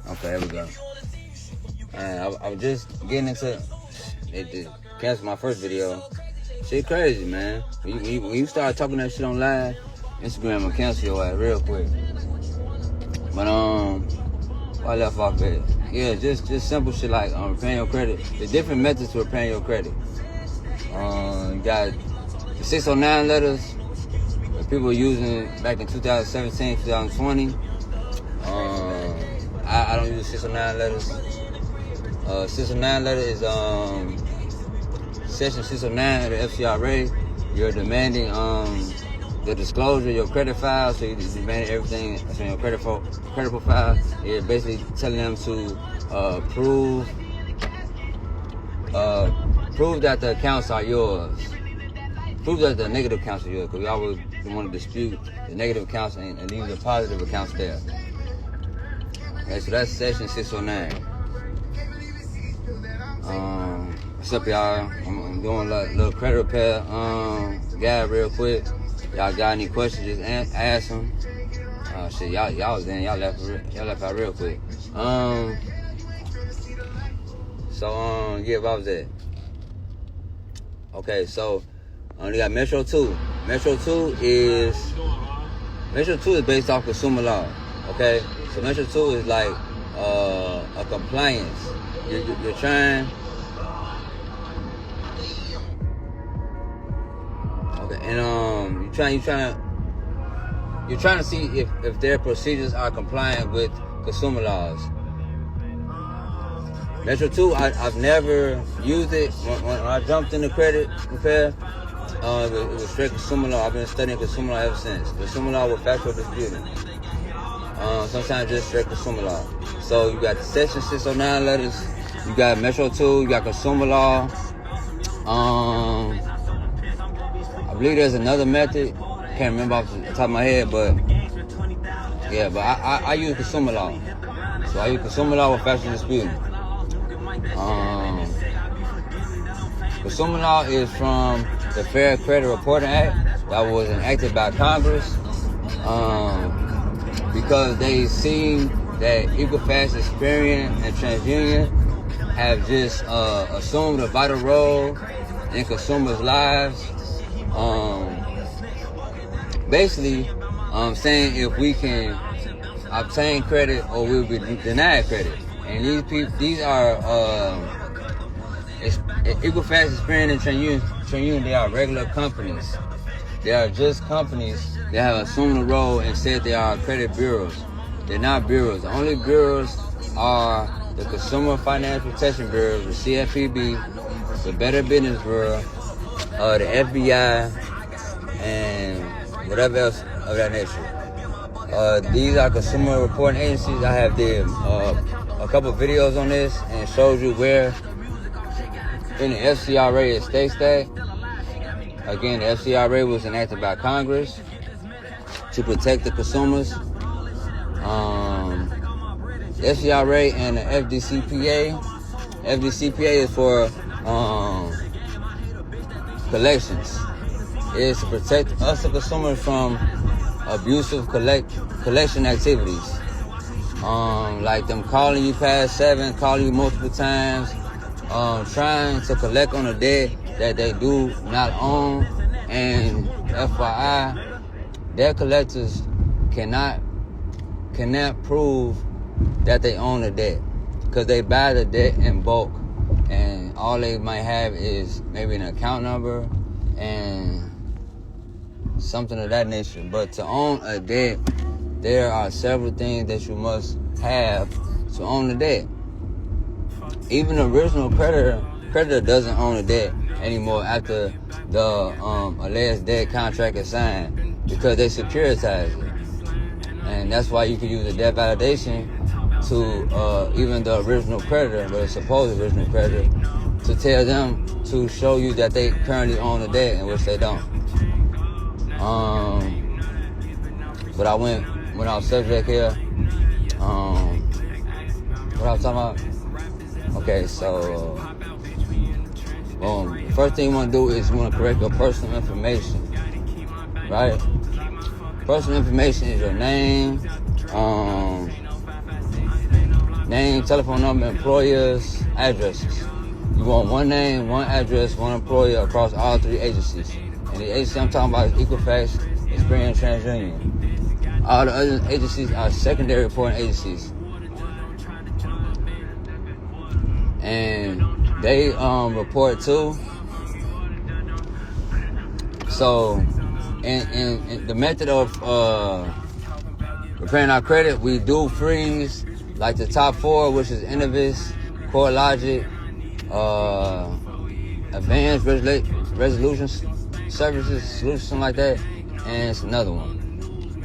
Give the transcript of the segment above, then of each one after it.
Okay, there we go. And I was just getting into it to cancel my first video. Shit crazy, man. When you start talking that shit on live, Instagram will cancel your ass real quick. But I left off it. Yeah, just simple shit like repaying your credit. The different methods to repaying your credit. You got the 609 letters that people were using back in 2017, 2020. I don't use the 609 letters. 609 letter is Section 609 of the FCRA. You're demanding the disclosure of your credit file, so you demand everything that's on your credit profile. You're basically telling them to prove that the accounts are yours. Prove that the negative accounts are yours, because we always want to dispute the negative accounts and leave the positive accounts there. Okay, so that's Section 609. What's up, y'all? I'm doing a little credit repair guide real quick. Y'all got any questions, just ask them. Shit, y'all was in, y'all left out real quick. Yeah, what was that? Okay, so they got Metro 2. Metro 2 is based off consumer law. Okay, so Metro 2 is like a compliance. You're trying. Okay, and you're trying to see if their procedures are compliant with consumer laws. Metro 2, I've never used it. When I jumped into credit repair, it was straight consumer law. I've been studying consumer law ever since. Consumer law with factual disputing. Sometimes just straight consumer law. So you got the Section 609 letters, you got Metro 2, you got consumer law. I believe there's another method. Can't remember off the top of my head, but yeah, but I use consumer law. So I use consumer law with factual disputing. Consumer law is from the Fair Credit Reporting Act that was enacted by Congress because they see that Equifax, Experian, and TransUnion have just assumed a vital role in consumers' lives. Basically, saying if we can obtain credit or we'll be denied credit. And these are Equifax, Experian, and TransUnion. They are regular companies. They are just companies that have assumed the role and said they are credit bureaus. They're not bureaus. The only bureaus are the Consumer Financial Protection Bureau, the CFPB, the Better Business Bureau, the FBI, and whatever else of that nature. These are consumer reporting agencies. I have did a couple of videos on this and showed you where in the FCRA it states that. Again, the FCRA was enacted by Congress to protect the consumers. The FCRA and the FDCPA. FDCPA is for collections. It is to protect us, the consumers, from abusive collection activities. Like them calling you past 7, calling you multiple times, trying to collect on a debt that they do not own. And FYI, debt collectors cannot prove that they own a debt because they buy the debt in bulk, and all they might have is maybe an account number and something of that nature. But to own a debt, there are several things that you must have to own the debt. Even the original creditor doesn't own a debt anymore after the alleged debt contract is signed because they securitize it. And that's why you can use a debt validation to even the original creditor, the supposed original creditor, to tell them to show you that they currently own a debt, in which they don't. But I went off subject here. What I was talking about? Okay, so first thing you want to do is you want to correct your personal information, right? Personal information is your name, telephone number, employers, addresses. You want one name, one address, one employer across all 3 agencies. And the agency I'm talking about is Equifax, Experian, TransUnion. All the other agencies are secondary reporting agencies. And they report too. So, in the method of repairing our credit, we do freeze like the top 4, which is Innovis, CoreLogic, Advanced Resolution Services, Solutions, something like that, and it's another one.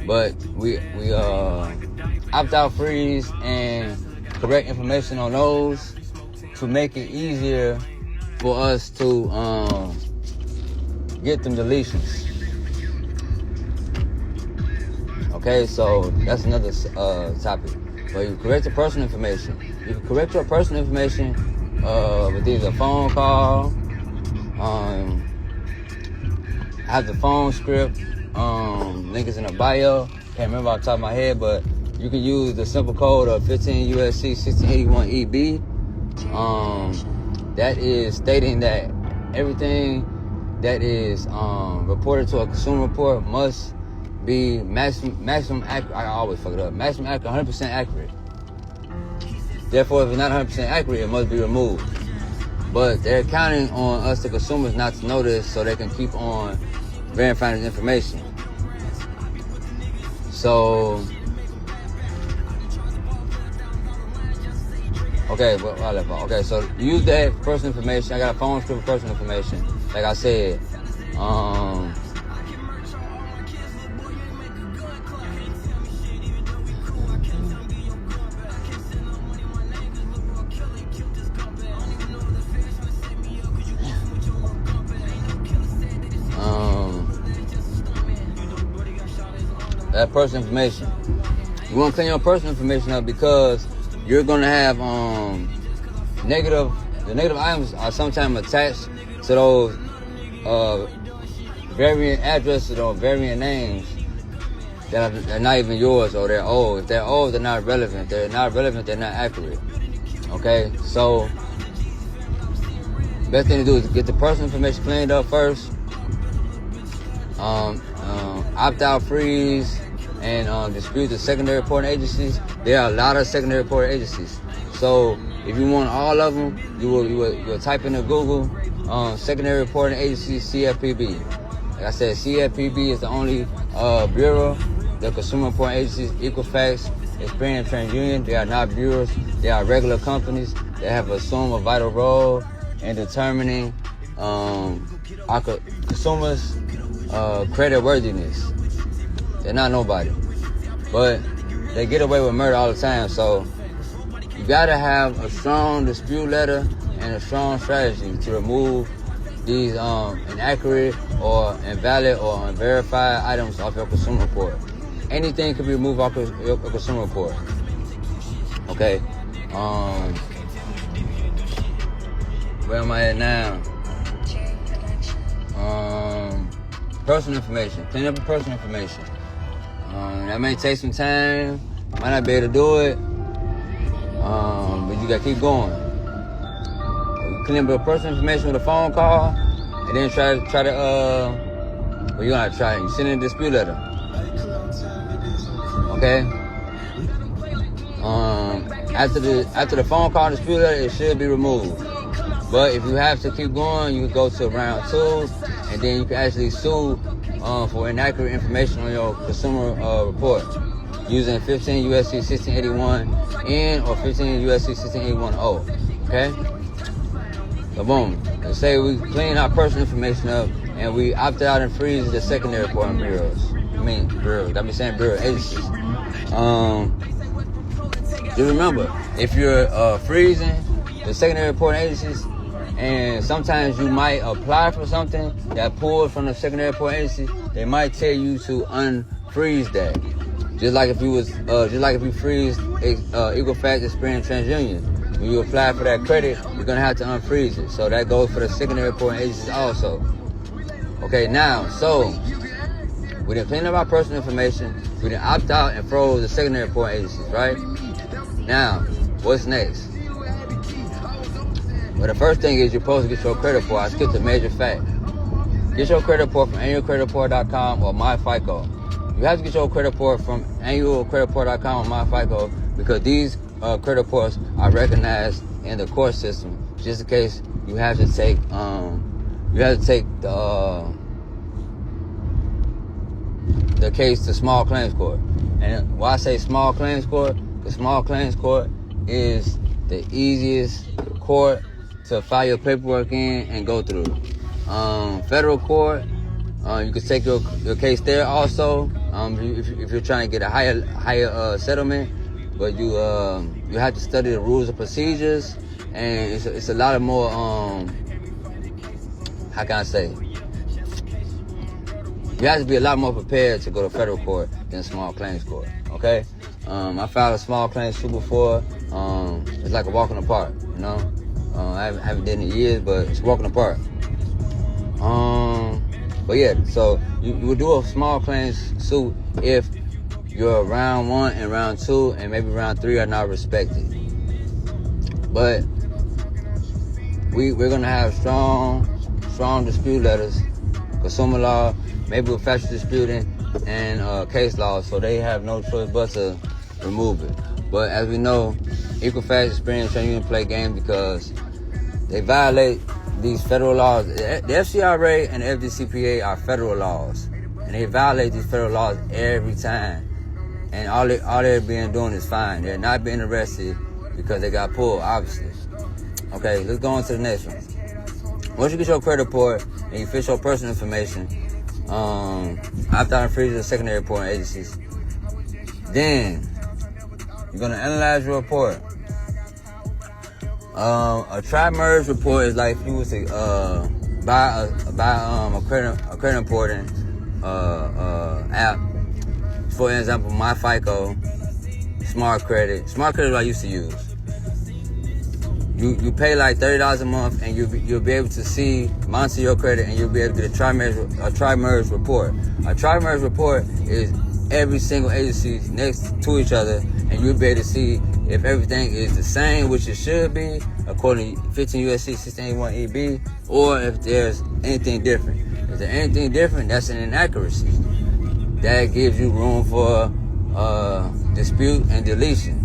But we opt out, freeze, and correct information on those to make it easier for us to get them deletions. Okay, so that's another topic. But you correct your personal information. You can correct your personal information with either a phone call, have the phone script, link is in the bio. Can't remember off the top of my head, but you can use the simple code of 15 USC 1681 EB. That is stating that everything that is reported to a consumer report must be maximum accurate. I always fuck it up. Maximum accurate, 100% accurate. Therefore, if it's not 100% accurate, it must be removed. But they're counting on us, the consumers, not to know this, so they can keep on verifying this information. So, okay, okay, so use that personal information. I got a phone script with personal information. Like I said, that personal information. You want to clean your personal information up because you're going to have the negative items are sometimes attached to those variant addresses or variant names that are not even yours, or they're old. If they're old, they're not relevant. They're not relevant, they're not accurate. Okay, so best thing to do is get the personal information cleaned up first. Opt out, freeze, and dispute the secondary reporting agencies. There are a lot of secondary reporting agencies. So if you want all of them, you will type into Google secondary reporting agencies, CFPB. Like I said, CFPB is the only bureau. The consumer reporting agencies, Equifax, Experian, TransUnion, they are not bureaus. They are regular companies that have assumed a vital role in determining our consumers' credit worthiness. They're not nobody, but they get away with murder all the time. So you gotta have a strong dispute letter and a strong strategy to remove these inaccurate or invalid or unverified items off your consumer report. Anything can be removed off your consumer report. Okay. Where am I at now? Personal information. Clean up your personal information. That may take some time. Might not be able to do it. But you gotta keep going. Clean up your personal information with a phone call, and then try to well, you're gonna try. You send in a dispute letter. Okay. After the phone call dispute letter, it should be removed. But if you have to keep going, you can go to round 2, and then you can actually sue for inaccurate information on your consumer report using 15 USC 1681N or 15 USC 1681O. Okay? So boom. Let's say we clean our personal information up and we opt out and freeze the secondary reporting bureaus. Bureaus. Got me saying bureau agencies. Just remember, if you're freezing the secondary reporting agencies, and sometimes you might apply for something that pulled from the secondary reporting agency, they might tell you to unfreeze that. Just like if you freeze Equifax, Experian, TransUnion. When you apply for that credit, you're gonna have to unfreeze it. So that goes for the secondary reporting agencies also. Okay, now, so We didn't clean up our personal information. We didn't opt out and froze the secondary reporting agencies, right? Now, what's next? Well, the first thing is you're supposed to get your credit report. I skipped a major fact. Get your credit report from annualcreditreport.com or MyFICO. You have to get your credit report from annualcreditreport.com or MyFICO because these credit reports are recognized in the court system. Just in case you have to take the case to small claims court. And why I say small claims court? The small claims court is the easiest court to file your paperwork in and go through. Federal court, you can take your case there also. If you're trying to get a higher settlement, but you have to study the rules and procedures, and it's a lot of more how can I say? You have to be a lot more prepared to go to federal court than small claims court. Okay, I filed a small claims suit before. It's like a walk in the park, you know. I haven't done it in years, but it's walking apart. But yeah, so you would do a small claims suit if your round 1 and round 2 and maybe round 3 are not respected. But we're gonna have strong dispute letters, consumer law, maybe with factual disputing and case law, so they have no choice but to remove it. But as we know, Equifax Experian shouldn't even play games because they violate these federal laws. The FCRA and the FDCPA are federal laws, and they violate these federal laws every time. And all they're being doing is fine. They're not being arrested because they got pulled, obviously. Okay, let's go on to the next one. Once you get your credit report and you fix your personal information, opt out and freeze the secondary reporting agencies, then you're gonna analyze your report. A tri-merge report is like if you was to buy a credit reporting app. For example, MyFICO, Smart Credit. Smart Credit is what I used to use. You pay like $30 a month, and you'll be able to monitor your credit, and you'll be able to get a tri-merge report. A tri-merge report is every single agency next to each other, and you'll be able to see if everything is the same, which it should be, according to 15 U.S.C. 1681 EB, or if there's anything different. If there's anything different, that's an inaccuracy. That gives you room for dispute and deletion.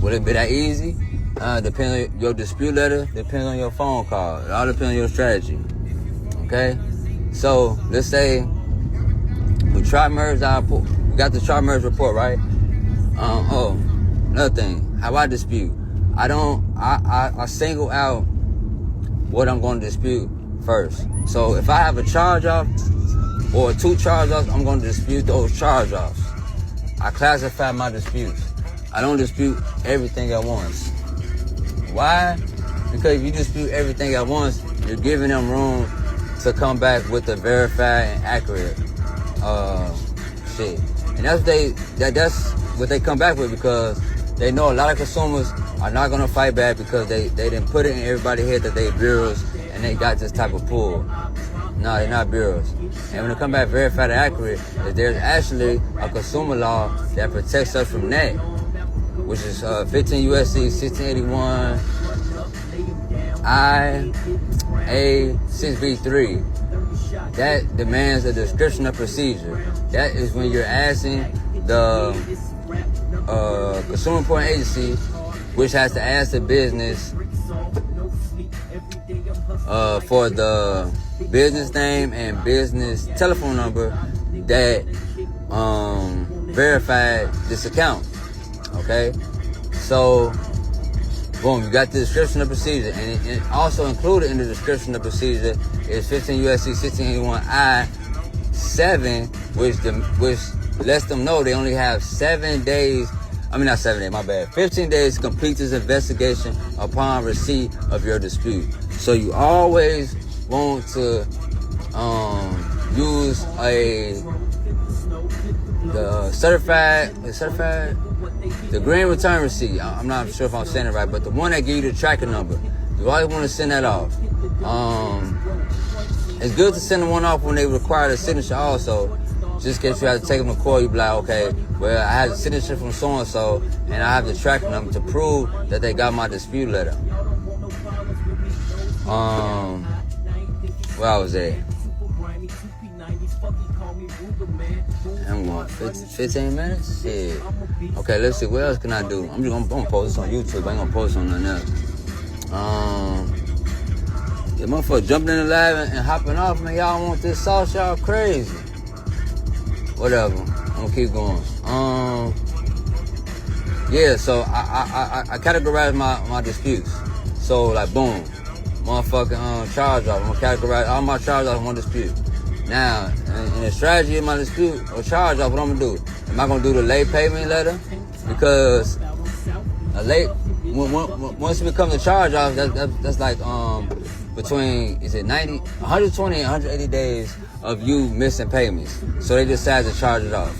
Will it be that easy? Depends on your dispute letter, depends on your phone call. It all depends on your strategy. Okay? So, let's say we tri-merge our report. We got the tri-merge report, right? Another thing, how I dispute. I single out what I'm going to dispute first. So if I have a charge-off or 2 charge-offs, I'm going to dispute those charge-offs. I classify my disputes. I don't dispute everything at once. Why? Because if you dispute everything at once, you're giving them room to come back with a verified and accurate shit. And that's what they come back with, because they know a lot of consumers are not gonna fight back because they didn't put it in everybody's head that they bureaus and they got this type of pull. No, they're not bureaus. And when they come back verified and accurate, there's actually a consumer law that protects us from that, which is 15 U.S.C. 1681 I.A. 6B3. That demands a description of procedure. That is when you're asking the consumer reporting agency, which has to ask the business for the business name and business telephone number that verified this account. Okay, so boom, you got the description of procedure, and it also included in the description of procedure is 15 U.S.C. 1681 I-7, which lets them know they only have 7 days. I mean, not 7 days, my bad. 15 days to complete this investigation upon receipt of your dispute. So you always want to use the green return receipt. I'm not sure if I'm saying it right, but the one that gives you the tracking number. You always want to send that off. It's good to send one off when they require the signature also. Just in case you have to take them to court, you be like, okay, well, I had a signature from so-and-so, and I have the tracking number to prove that they got my dispute letter. Where I was at? I'm going 15 minutes? Shit. Okay, let's see. What else can I do? I'm gonna post this on YouTube. I ain't gonna post on nothing else. The motherfucker jumping in the live and hopping off, man. Y'all want this sauce? Y'all crazy. Whatever. I'm gonna keep going. Yeah, so I categorize my disputes. So, like, boom. Motherfucking charge off. I'm gonna categorize all my charge off in one dispute. Now, in the strategy of my dispute or charge off, what I'm gonna do? Am I gonna do the late payment letter? Because once it becomes a charge off, that's like between 120 and 180 days of you missing payments. So they decide to charge it off.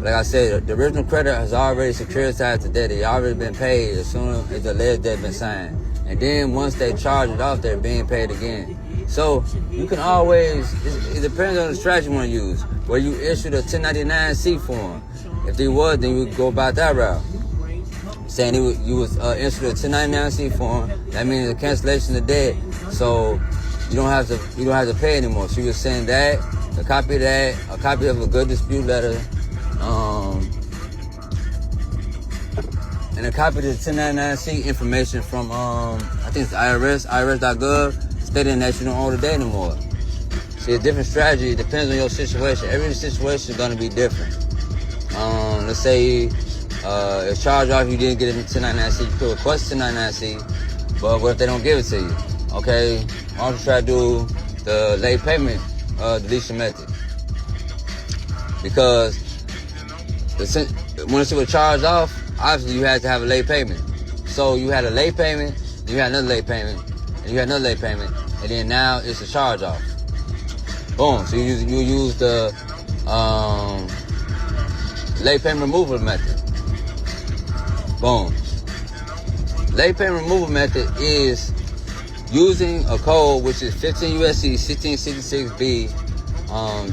Like I said, the original creditor has already securitized the debt. They already been paid as soon as the alleged debt been signed. And then once they charge it off, they're being paid again. So you can always, it depends on the strategy you want to use. Where you issue the 1099-C form. If they was, then you would go about that route. Saying you was issued a 1099-C form, that means a cancellation of debt. So you don't have to pay anymore. So you would send that, a copy of that, a copy of a good dispute letter, and a copy of the 1099-C information from I think it's IRS.gov, stating that you don't owe the debt anymore. See, a different strategy. It depends on your situation. Every situation is going to be different. Let's say if charge off, you didn't get a 1099-C, you could request a 1099-C, but what if they don't give it to you? Okay, why don't you try to do the late payment deletion method? Because once it was charged off, obviously you had to have a late payment. So you had a late payment, then you had another late payment, and you had another late payment, and then now it's a charge off. Boom. So you use the late payment removal method. Boom. Late payment removal method is using a code which is 15 USC 1666B.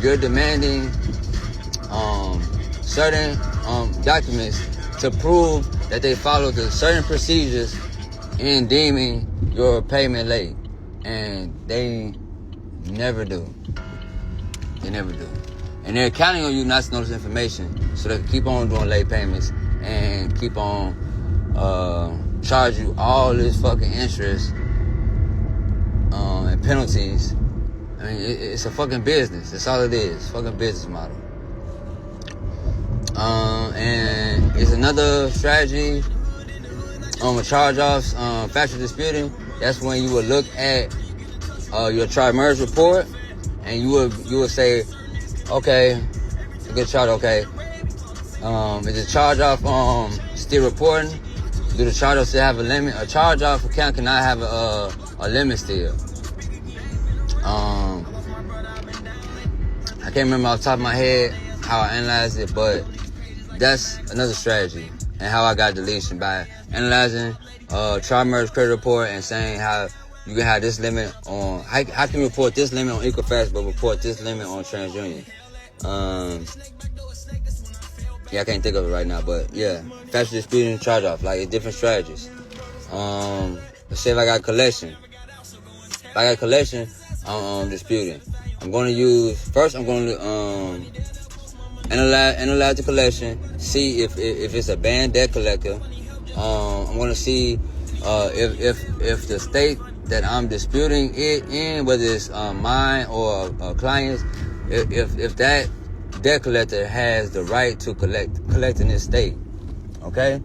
You're demanding certain documents to prove that they followed the certain procedures in deeming your payment late. And they never do. They never do. And they're counting on you not to know this information so they can keep on doing late payments and keep on charge you all this fucking interest and penalties. I mean, it's a fucking business. That's all it is. Fucking business model. And it's another strategy with charge-offs, factual disputing. That's when you would look at your tri-merge report and you would say, okay, a good charge, okay. Is the charge-off still reporting? Do the charge-off still have a limit? A charge-off account cannot have a limit still. I can't remember off the top of my head how I analyzed it, but that's another strategy and how I got deletion by analyzing tri-merge credit report and saying how you can have this limit on, how can you report this limit on Equifax but report this limit on TransUnion? Yeah, I can't think of it right now, but yeah, factual disputing and charge-off, like it's different strategies. Let's say if I got collection. If I got collection, I'm disputing. I'm going to analyze the collection, see if it's a banned debt collector. I'm going to see if the state that I'm disputing it in, whether it's mine or a client's, if that debt collector has the right to collect in this state. Okay?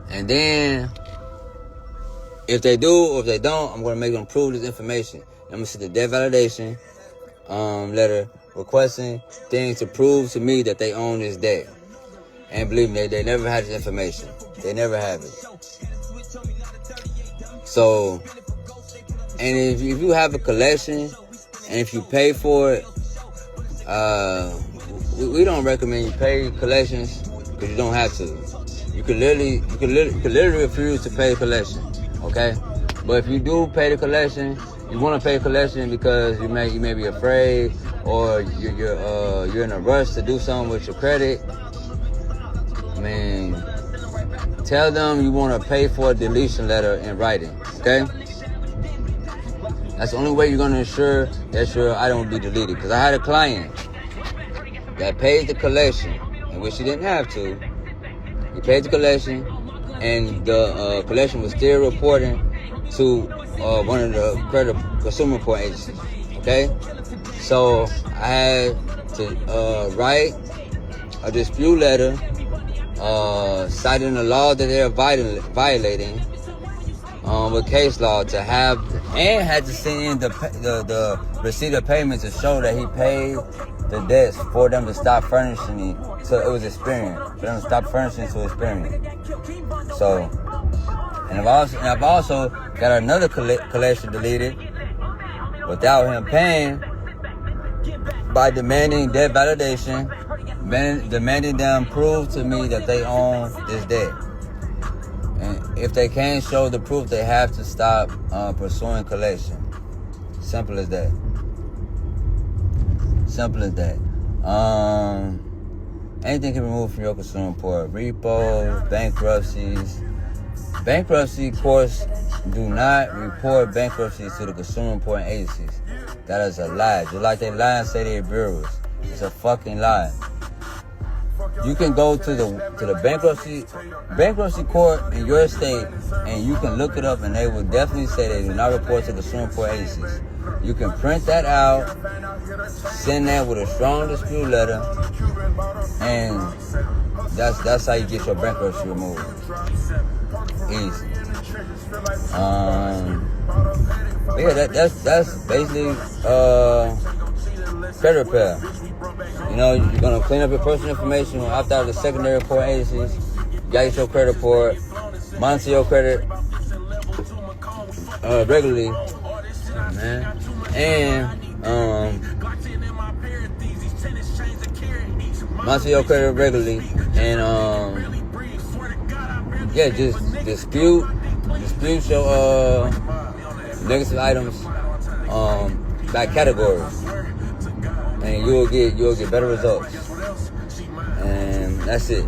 And then if they do or if they don't, I'm going to make them prove this information. I'm going to send the debt validation letter requesting things to prove to me that they own this debt. And believe me, they never had this information. They never have it. So, and if you have a collection and if you pay for it, we don't recommend you pay collections because you don't have to. You could literally refuse to pay the collection, okay? But if you do pay the collection, you want to pay collection because you may be afraid, or you're in a rush to do something with your credit. I mean, tell them you want to pay for a deletion letter in writing. Okay. That's the only way you're gonna ensure that your item will be deleted. Because I had a client that paid the collection, in which he didn't have to. He paid the collection, and the collection was still reporting to one of the credit consumer report agencies. Okay, so I had to write a dispute letter citing the law that they're violating. With case law to have, and had to send in the receipt of payment to show that he paid the debts for them to stop furnishing it. So it was Experian, for them to stop furnishing to Experian. So, and I've also got another collection deleted without him paying by demanding debt validation, demanding them prove to me that they own this debt. And if they can't show the proof, they have to stop pursuing collection. Simple as that. Simple as that. Anything can be removed from your consumer report. Repos, bankruptcies. Bankruptcy courts do not report bankruptcies to the consumer reporting agencies. That is a lie. Just like they lie and say they're bureaus. It's a fucking lie. You can go to the bankruptcy court in your state, and you can look it up, and they will definitely say they do not report to consumer report agencies. You can print that out, send that with a strong dispute letter, and that's how you get your bankruptcy removed. Easy. Yeah, that's basically credit repair. You know, you're gonna clean up your personal information, opt out of the secondary report agencies, get your credit report, monitor your credit regularly, man, and monitor your credit regularly, and yeah, just dispute your negative items by categories. And you'll get better results. And that's it.